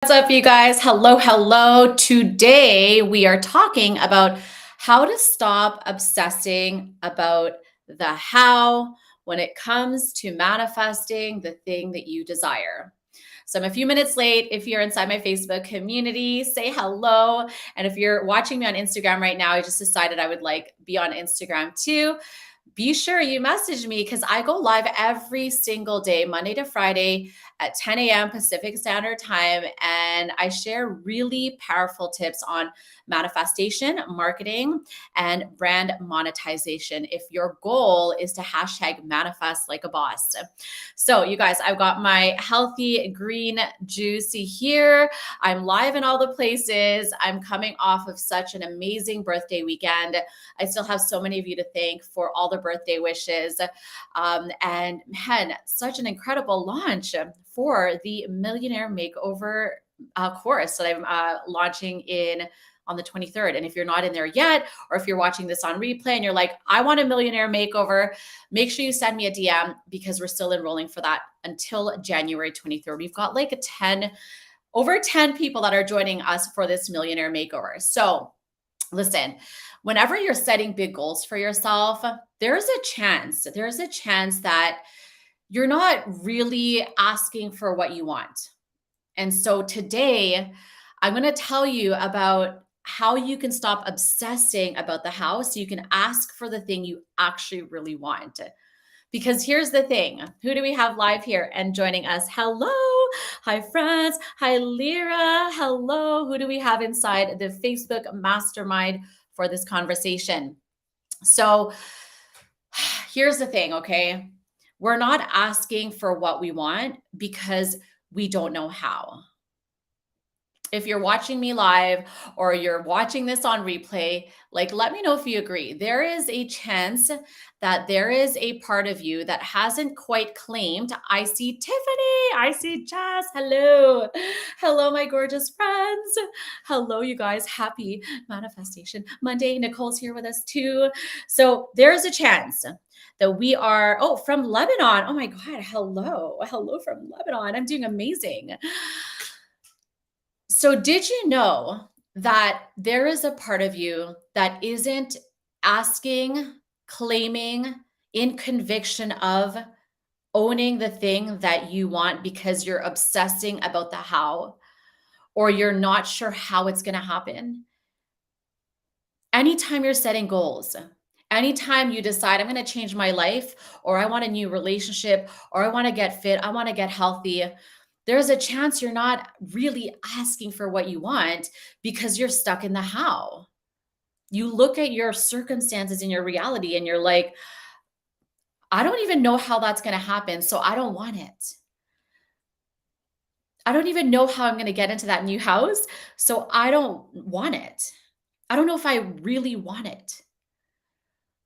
What's up, you guys? Hello, hello. Today we are talking about how to stop obsessing about the how when it comes to manifesting the thing that you desire. So I'm a few minutes late. If you're inside my Facebook community, say hello. And if you're watching me on Instagram right now, I just decided I would like be on Instagram too. Be sure you message me because I go live every single day, Monday to Friday at 10 a.m. Pacific Standard Time. And I share really powerful tips on manifestation, marketing, and brand monetization. If your goal is to hashtag manifest like a boss. So, you guys, I've got my healthy green juicy here. I'm live in all the places. I'm coming off of such an amazing birthday weekend. I still have so many of you to thank for all the birthday wishes. And man, such an incredible launch for the Millionaire Makeover course that I'm launching in on the 23rd. And if you're not in there yet, or if you're watching this on replay and you're like, I want a millionaire makeover, make sure you send me a DM because we're still enrolling for that until January 23rd. We've got like over 10 people that are joining us for this millionaire makeover. So listen, whenever you're setting big goals for yourself, there's a chance that you're not really asking for what you want. And so today, I'm going to tell you about how you can stop obsessing about the how so you can ask for the thing you actually really want. Because here's the thing. Who do we have live here and joining us? Hello. Hi, friends. Hi, Lyra. Hello. Who do we have inside the Facebook mastermind for this conversation? So here's the thing, okay? We're not asking for what we want because we don't know how. If you're watching me live or you're watching this on replay, like let me know if you agree. There is a chance that there is a part of you that hasn't quite claimed. I see Tiffany, I see Jess. Hello. Hello, my gorgeous friends. Hello, you guys. Happy Manifestation Monday. Nicole's here with us too. So there's a chance that we are, from Lebanon. Oh my God. Hello. Hello from Lebanon. I'm doing amazing. So, did you know that there is a part of you that isn't asking, claiming, in conviction of owning the thing that you want because you're obsessing about the how, or you're not sure how it's going to happen? Anytime you're setting goals, anytime you decide, I'm going to change my life, or I want a new relationship, or I want to get fit, I want to get healthy, there's a chance you're not really asking for what you want because you're stuck in the how. You look at your circumstances in your reality and you're like, I don't even know how that's going to happen. So I don't want it. I don't even know how I'm going to get into that new house. So I don't want it. I don't know if I really want it.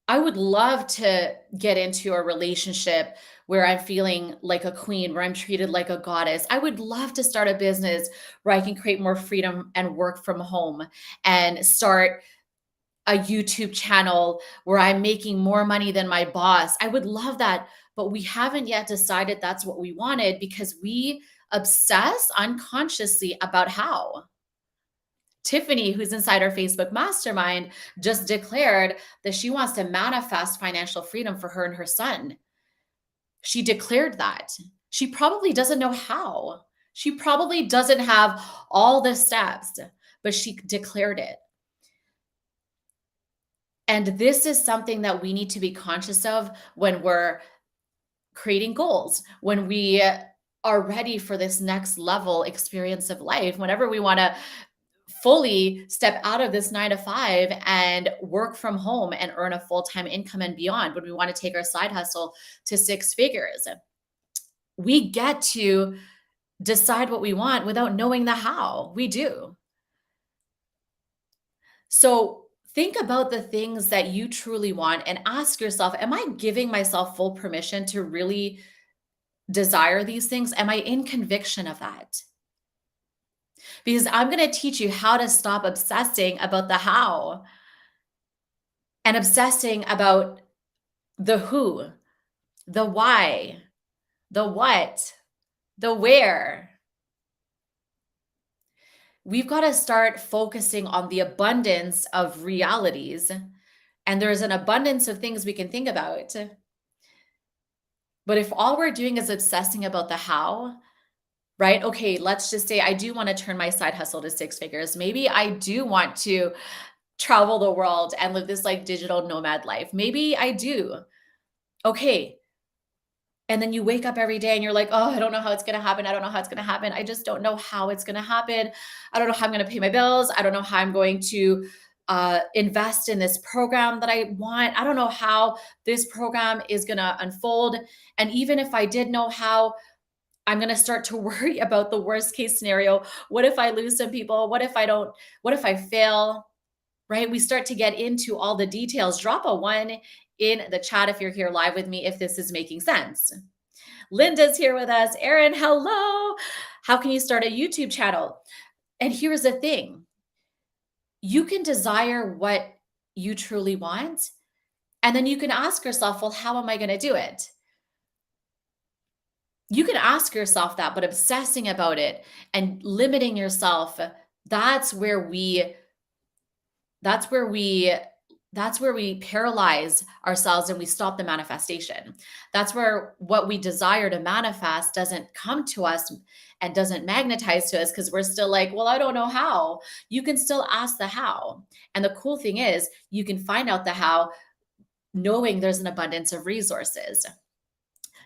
I would love to get into a relationship where I'm feeling like a queen, where I'm treated like a goddess. I would love to start a business where I can create more freedom and work from home and start a YouTube channel where I'm making more money than my boss. I would love that. But we haven't yet decided that's what we wanted because we obsess unconsciously about how. Tiffany, who's inside our Facebook mastermind, just declared that she wants to manifest financial freedom for her and her son. She declared that. She probably doesn't know how. She probably doesn't have all the steps, but she declared it. And this is something that we need to be conscious of when we're creating goals, when we are ready for this next level experience of life, whenever we want to fully step out of this 9 to 5 and work from home and earn a full-time income and beyond, when we want to take our side hustle to 6 figures. We get to decide what we want without knowing the how. We do. So think about the things that you truly want and ask yourself, am I giving myself full permission to really desire these things? Am I in conviction of that? Because I'm going to teach you how to stop obsessing about the how and obsessing about the who, the why, the what, the where. We've got to start focusing on the abundance of realities. And there's an abundance of things we can think about. But if all we're doing is obsessing about the how, right? Okay, let's just say I do want to turn my side hustle to six figures. Maybe I do want to travel the world and live this like digital nomad life. Maybe I do. Okay. And then you wake up every day and you're like, oh, I don't know how it's going to happen. I don't know how it's going to happen. I just don't know how it's going to happen. I don't know how I'm going to pay my bills. I don't know how I'm going to invest in this program that I want. I don't know how this program is going to unfold. And even if I did know how, I'm going to start to worry about the worst case scenario. What if I lose some people? What if I don't? What if I fail? Right? We start to get into all the details. Drop a one in the chat if you're here live with me, if this is making sense. Linda's here with us. Erin, hello. How can you start a YouTube channel? And here's the thing. You can desire what you truly want, and then you can ask yourself, well, how am I going to do it? You can ask yourself that, but obsessing about it and limiting yourself, that's where we that's where we that's where we paralyze ourselves and we stop the manifestation. That's where what we desire to manifest doesn't come to us and doesn't magnetize to us because we're still like, well, I don't know how. You can still ask the how. And the cool thing is, you can find out the how knowing there's an abundance of resources.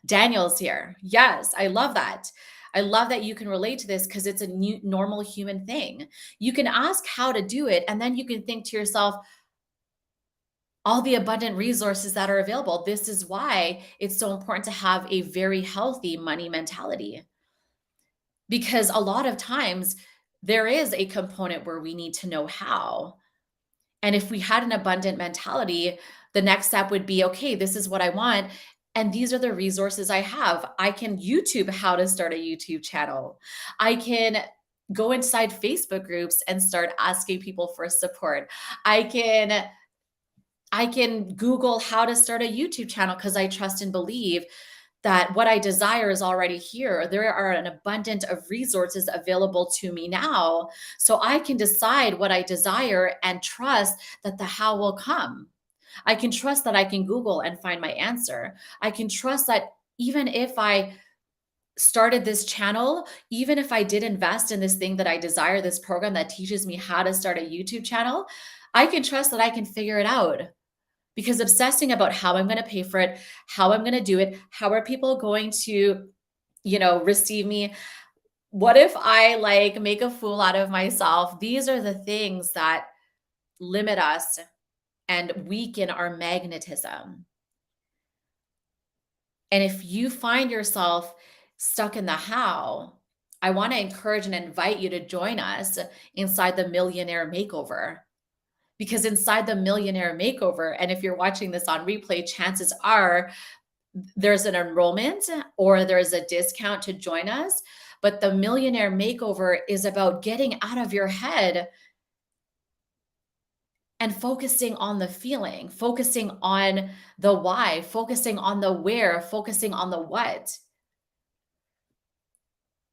Daniel's here. Yes, I love that. I love that you can relate to this because it's a new, normal human thing. You can ask how to do it, and then you can think to yourself, all the abundant resources that are available. This is why it's so important to have a very healthy money mentality. Because a lot of times there is a component where we need to know how. And if we had an abundant mentality, the next step would be okay, this is what I want. And these are the resources I have. I can YouTube how to start a YouTube channel. I can go inside Facebook groups and start asking people for support. I can Google how to start a YouTube channel because I trust and believe that what I desire is already here. There are an abundance of resources available to me now. So I can decide what I desire and trust that the how will come. I can trust that I can Google and find my answer. I can trust that even if I started this channel, even if I did invest in this thing that I desire, this program that teaches me how to start a YouTube channel, I can trust that I can figure it out. Because obsessing about how I'm going to pay for it, how I'm going to do it, how are people going to, receive me? What if I like make a fool out of myself? These are the things that limit us and weaken our magnetism. And if you find yourself stuck in the how, I want to encourage and invite you to join us inside the Millionaire Makeover. Because inside the Millionaire Makeover, and if you're watching this on replay, chances are there's an enrollment or there's a discount to join us. But the Millionaire Makeover is about getting out of your head and focusing on the feeling, focusing on the why, focusing on the where, focusing on the what.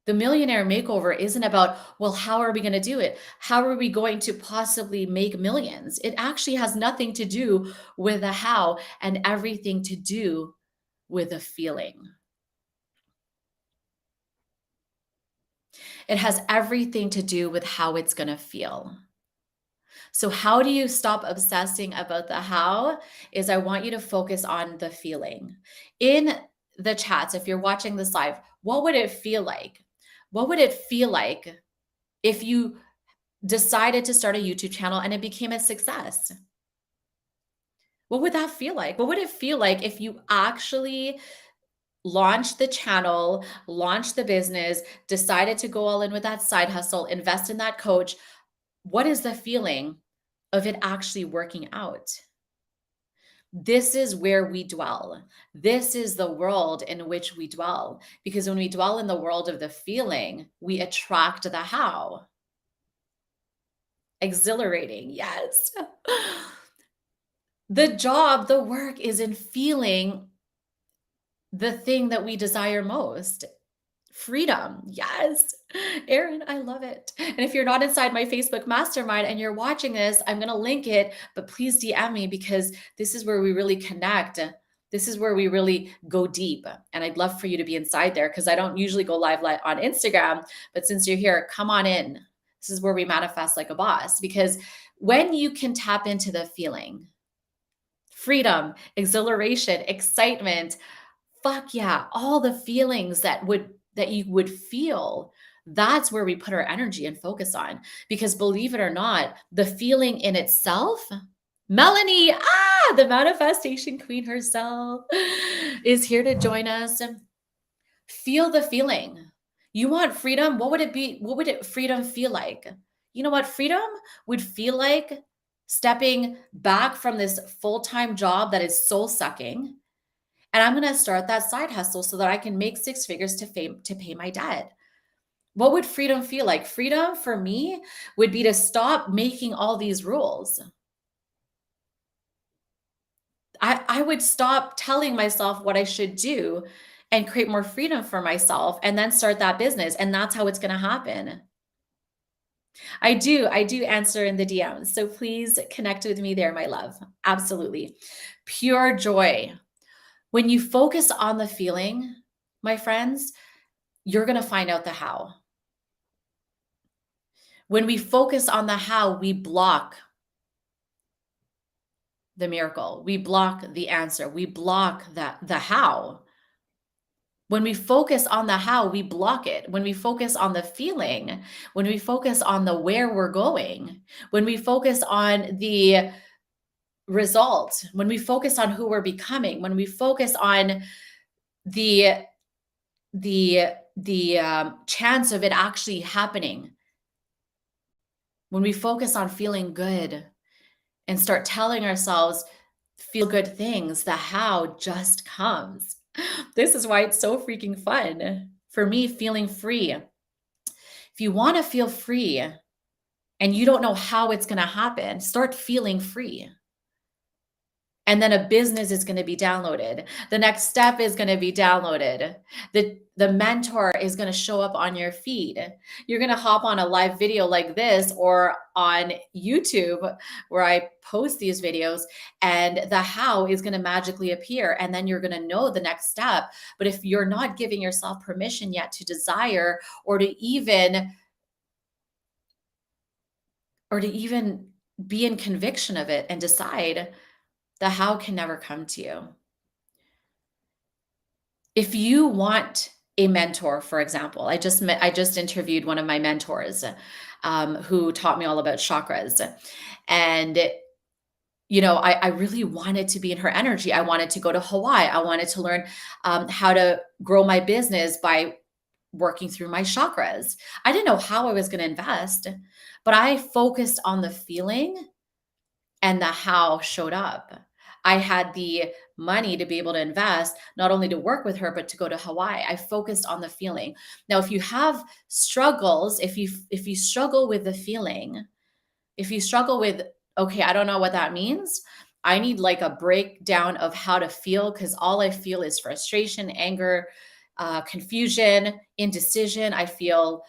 The Millionaire Makeover isn't about, well, how are we going to do it? How are we going to possibly make millions? It actually has nothing to do with the how and everything to do with the feeling. It has everything to do with how it's going to feel. So, how do you stop obsessing about the how? Is I want you to focus on the feeling. In the chats, if you're watching this live, what would it feel like? What would it feel like if you decided to start a YouTube channel and it became a success? What would that feel like? What would it feel like if you actually launched the channel, launched the business, decided to go all in with that side hustle, invest in that coach? What is the feeling of it actually working out? This is where we dwell. This is the world in which we dwell. Because when we dwell in the world of the feeling, we attract the how. Exhilarating, yes. The job, the work is in feeling the thing that we desire most, Freedom. Yes. Erin, I love it. And if you're not inside my Facebook mastermind and you're watching this, I'm going to link it, but please DM me because this is where we really connect. This is where we really go deep. And I'd love for you to be inside there because I don't usually go live on Instagram. But since you're here, come on in. This is where we manifest like a boss because when you can tap into the feeling, freedom, exhilaration, excitement, fuck yeah, all the feelings that you would feel, that's where we put our energy and focus on. Because believe it or not, the feeling in itself, Melanie, the manifestation queen herself, is here to join us. Feel the feeling. You want freedom? What would it be? What would it freedom feel like? You know what freedom would feel like? Stepping back from this full-time job that is soul sucking, and I'm going to start that side hustle so that I can make six figures to pay my debt. What would freedom feel like? Freedom for me would be to stop making all these rules. I would stop telling myself what I should do and create more freedom for myself and then start that business. And that's how it's going to happen. I do answer in the DMs. So please connect with me there, my love. Absolutely. Pure joy. When you focus on the feeling, my friends, you're going to find out the how. When we focus on the how, we block the miracle. We block the answer. We block the how. When we focus on the how, we block it. When we focus on the feeling, when we focus on the where we're going, when we focus on the result, when we focus on who we're becoming, when we focus on the chance of it actually happening, when we focus on feeling good and start telling ourselves feel good things, the how just comes. This is why it's so freaking fun for me, feeling free. If you want to feel free and you don't know how it's going to happen, start feeling free. And then a business is going to be downloaded. The next step is going to be downloaded. The mentor is going to show up on your feed. You're going to hop on a live video like this or on YouTube where I post these videos, and the how is going to magically appear. And then you're going to know the next step. But if you're not giving yourself permission yet to desire or to even be in conviction of it and decide, the how can never come to you. If you want a mentor, for example, I just interviewed one of my mentors who taught me all about chakras. And, I really wanted to be in her energy. I wanted to go to Hawaii. I wanted to learn how to grow my business by working through my chakras. I didn't know how I was going to invest, but I focused on the feeling and the how showed up. I had the money to be able to invest, not only to work with her, but to go to Hawaii. I focused on the feeling. Now, if you have struggles, if you struggle with the feeling, if you struggle with, okay, I don't know what that means. I need like a breakdown of how to feel because all I feel is frustration, anger, confusion, indecision. I feel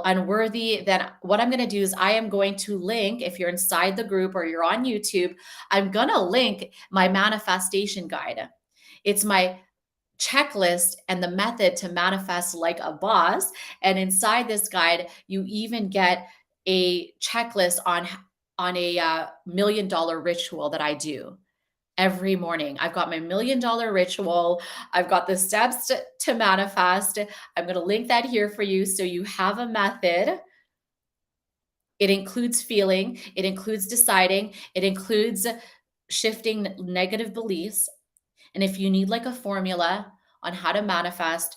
unworthy, then what I'm going to do is I am going to link, if you're inside the group or you're on YouTube, I'm going to link my manifestation guide. It's my checklist and the method to manifest like a boss. And inside this guide, you even get a checklist on a $1 million ritual that I do every morning. I've got my $1 million ritual. I've got the steps to manifest. I'm going to link that here for you so you have a method. It includes feeling, it includes deciding, it includes shifting negative beliefs. And if you need like a formula on how to manifest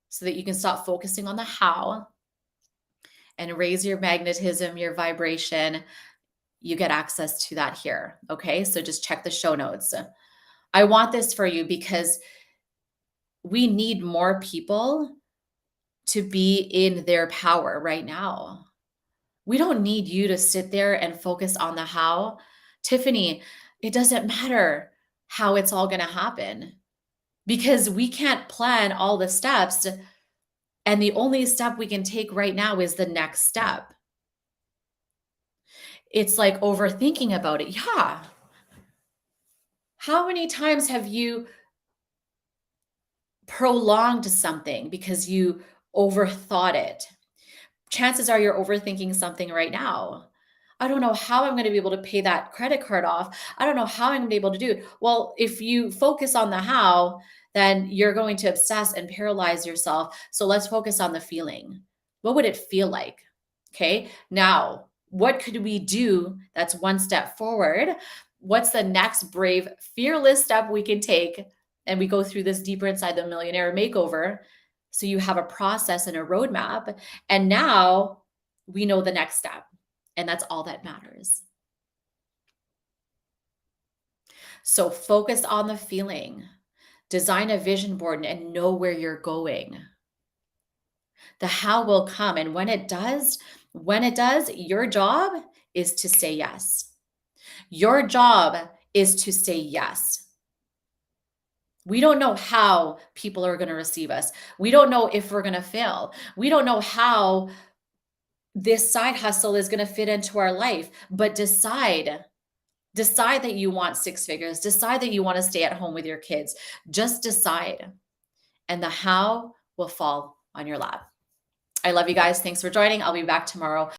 so that you can stop focusing on the how and raise your magnetism, your vibration, you get access to that here. Okay. So just check the show notes. I want this for you because we need more people to be in their power right now. We don't need you to sit there and focus on the how. Tiffany, it doesn't matter how it's all going to happen because we can't plan all the steps And the only step we can take right now is the next step. It's like overthinking about it. Yeah. How many times have you prolonged something because you overthought it? Chances are you're overthinking something right now. I don't know how I'm going to be able to pay that credit card off. I don't know how I'm going to be able to do it. Well, if you focus on the how, then you're going to obsess and paralyze yourself. So let's focus on the feeling. What would it feel like? Okay. Now, what could we do that's one step forward? What's the next brave, fearless step we can take? And we go through this deeper inside the millionaire makeover. So you have a process and a roadmap. And now we know the next step. And that's all that matters. So focus on the feeling, design a vision board and know where you're going. The how will come. And when it does, your job is to say yes. Your job is to say yes. We don't know how people are going to receive us. We don't know if we're going to fail. We don't know how this side hustle is going to fit into our life, but decide that you want six figures, decide that you want to stay at home with your kids. Just decide, and the how will fall on your lap. I love you guys. Thanks for joining. I'll be back tomorrow.